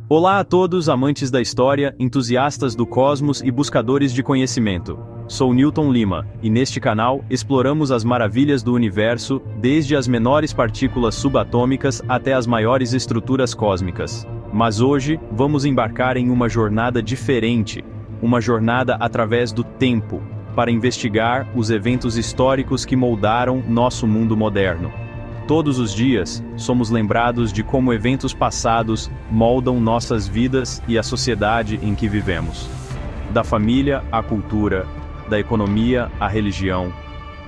Olá a todos amantes da história, entusiastas do cosmos e buscadores de conhecimento. Sou Newton Lima, e neste canal, exploramos as maravilhas do universo, desde as menores partículas subatômicas até as maiores estruturas cósmicas. Mas hoje, vamos embarcar em uma jornada diferente, uma jornada através do tempo, para investigar os eventos históricos que moldaram nosso mundo moderno. Todos os dias, somos lembrados de como eventos passados moldam nossas vidas e a sociedade em que vivemos. Da família à cultura, da economia à religião,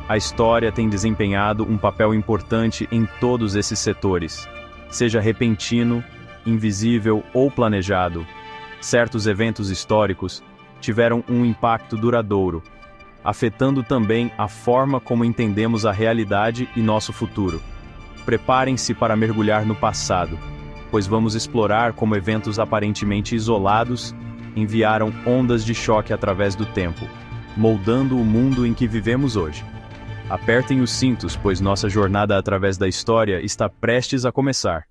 a história tem desempenhado um papel importante em todos esses setores. Seja repentino, invisível ou planejado, certos eventos históricos tiveram um impacto duradouro, afetando também a forma como entendemos a realidade e nosso futuro. Preparem-se para mergulhar no passado, pois vamos explorar como eventos aparentemente isolados enviaram ondas de choque através do tempo, moldando o mundo em que vivemos hoje. Apertem os cintos, pois nossa jornada através da história está prestes a começar.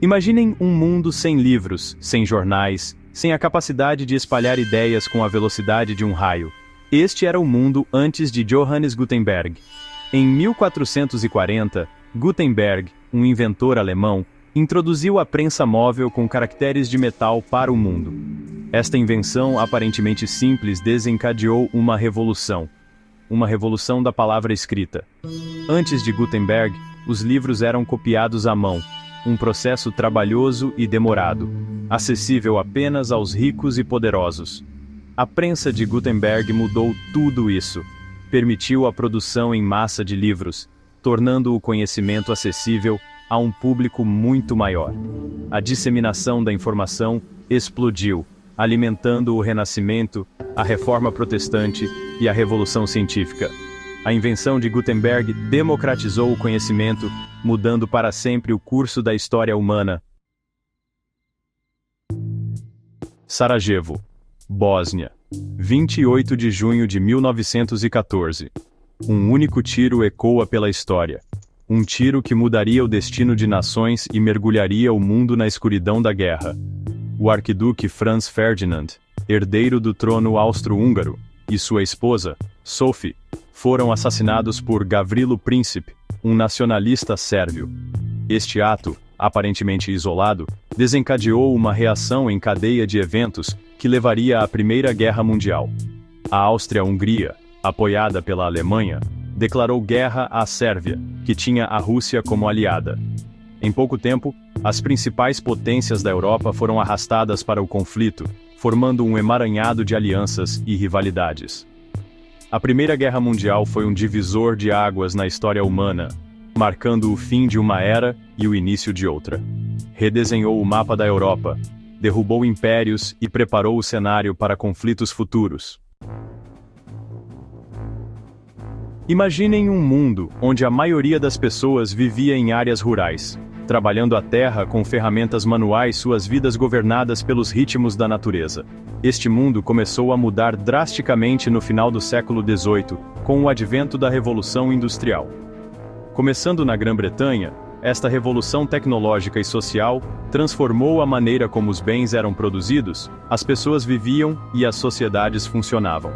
Imaginem um mundo sem livros, sem jornais, sem a capacidade de espalhar ideias com a velocidade de um raio. Este era o mundo antes de Johannes Gutenberg. Em 1440, Gutenberg, um inventor alemão, introduziu a prensa móvel com caracteres de metal para o mundo. Esta invenção aparentemente simples desencadeou uma revolução da palavra escrita. Antes de Gutenberg, os livros eram copiados à mão, um processo trabalhoso e demorado, acessível apenas aos ricos e poderosos. A prensa de Gutenberg mudou tudo isso. Permitiu a produção em massa de livros, tornando o conhecimento acessível a um público muito maior. A disseminação da informação explodiu, alimentando o Renascimento, a Reforma Protestante e a Revolução Científica. A invenção de Gutenberg democratizou o conhecimento, mudando para sempre o curso da história humana. Sarajevo, Bósnia, 28 de junho de 1914. Um único tiro ecoa pela história. Um tiro que mudaria o destino de nações e mergulharia o mundo na escuridão da guerra. O arquiduque Franz Ferdinand, herdeiro do trono austro-húngaro, e sua esposa, Sophie, foram assassinados por Gavrilo Princip, um nacionalista sérvio. Este ato, aparentemente isolado, desencadeou uma reação em cadeia de eventos que levaria à Primeira Guerra Mundial. A Áustria-Hungria, apoiada pela Alemanha, declarou guerra à Sérvia, que tinha a Rússia como aliada. Em pouco tempo, as principais potências da Europa foram arrastadas para o conflito, formando um emaranhado de alianças e rivalidades. A Primeira Guerra Mundial foi um divisor de águas na história humana, marcando o fim de uma era e o início de outra. Redesenhou o mapa da Europa, derrubou impérios e preparou o cenário para conflitos futuros. Imaginem um mundo onde a maioria das pessoas vivia em áreas rurais, trabalhando a terra com ferramentas manuais, suas vidas governadas pelos ritmos da natureza. Este mundo começou a mudar drasticamente no final do século XVIII, com o advento da Revolução Industrial. Começando na Grã-Bretanha, esta revolução tecnológica e social transformou a maneira como os bens eram produzidos, as pessoas viviam e as sociedades funcionavam.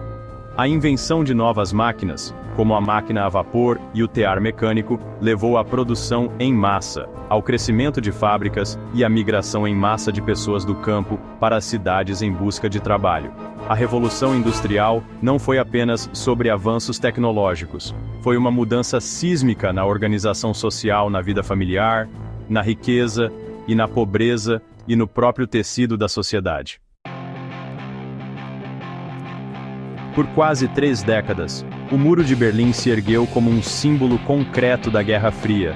A invenção de novas máquinas, como a máquina a vapor e o tear mecânico, levou à produção em massa, ao crescimento de fábricas e à migração em massa de pessoas do campo para as cidades em busca de trabalho. A Revolução Industrial não foi apenas sobre avanços tecnológicos, foi uma mudança sísmica na organização social, na vida familiar, na riqueza e na pobreza e no próprio tecido da sociedade. Por quase 3 décadas, o Muro de Berlim se ergueu como um símbolo concreto da Guerra Fria,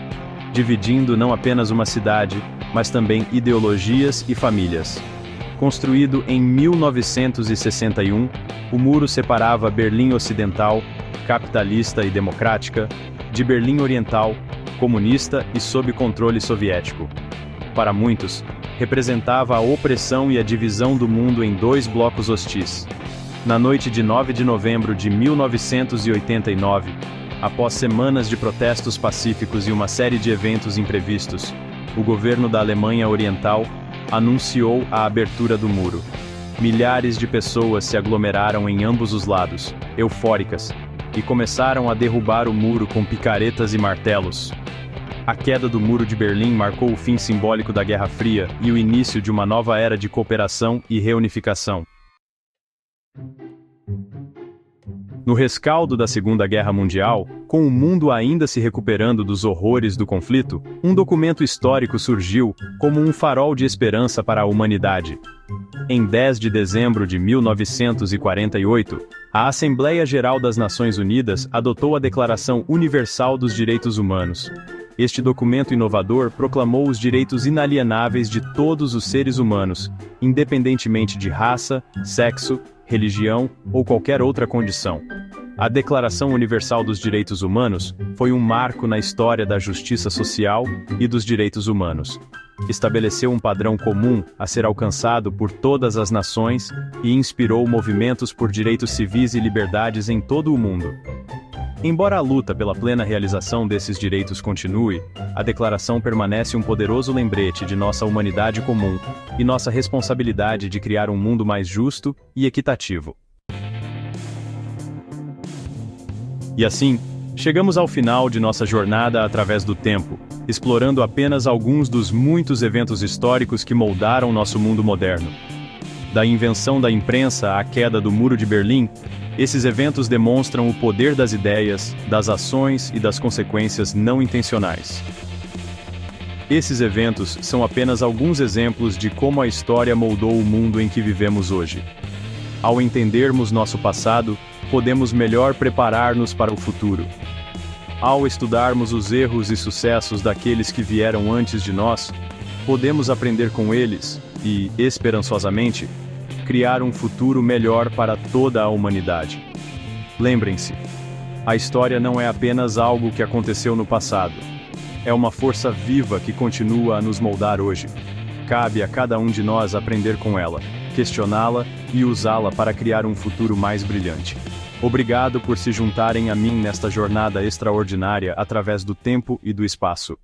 dividindo não apenas uma cidade, mas também ideologias e famílias. Construído em 1961, o muro separava Berlim Ocidental, capitalista e democrática, de Berlim Oriental, comunista e sob controle soviético. Para muitos, representava a opressão e a divisão do mundo em 2 blocos hostis. Na noite de 9 de novembro de 1989, após semanas de protestos pacíficos e uma série de eventos imprevistos, o governo da Alemanha Oriental anunciou a abertura do muro. Milhares de pessoas se aglomeraram em ambos os lados, eufóricas, e começaram a derrubar o muro com picaretas e martelos. A queda do Muro de Berlim marcou o fim simbólico da Guerra Fria e o início de uma nova era de cooperação e reunificação. No rescaldo da Segunda Guerra Mundial, com o mundo ainda se recuperando dos horrores do conflito, um documento histórico surgiu como um farol de esperança para a humanidade. Em 10 de dezembro de 1948, a Assembleia Geral das Nações Unidas adotou a Declaração Universal dos Direitos Humanos. Este documento inovador proclamou os direitos inalienáveis de todos os seres humanos, independentemente de raça, sexo, religião ou qualquer outra condição. A Declaração Universal dos Direitos Humanos foi um marco na história da justiça social e dos direitos humanos. Estabeleceu um padrão comum a ser alcançado por todas as nações e inspirou movimentos por direitos civis e liberdades em todo o mundo. Embora a luta pela plena realização desses direitos continue, a Declaração permanece um poderoso lembrete de nossa humanidade comum e nossa responsabilidade de criar um mundo mais justo e equitativo. E assim, chegamos ao final de nossa jornada através do tempo, explorando apenas alguns dos muitos eventos históricos que moldaram nosso mundo moderno. Da invenção da imprensa à queda do Muro de Berlim, esses eventos demonstram o poder das ideias, das ações e das consequências não intencionais. Esses eventos são apenas alguns exemplos de como a história moldou o mundo em que vivemos hoje. Ao entendermos nosso passado, podemos melhor preparar-nos para o futuro. Ao estudarmos os erros e sucessos daqueles que vieram antes de nós, podemos aprender com eles e, esperançosamente, criar um futuro melhor para toda a humanidade. Lembrem-se, a história não é apenas algo que aconteceu no passado. É uma força viva que continua a nos moldar hoje. Cabe a cada um de nós aprender com ela, questioná-la e usá-la para criar um futuro mais brilhante. Obrigado por se juntarem a mim nesta jornada extraordinária através do tempo e do espaço.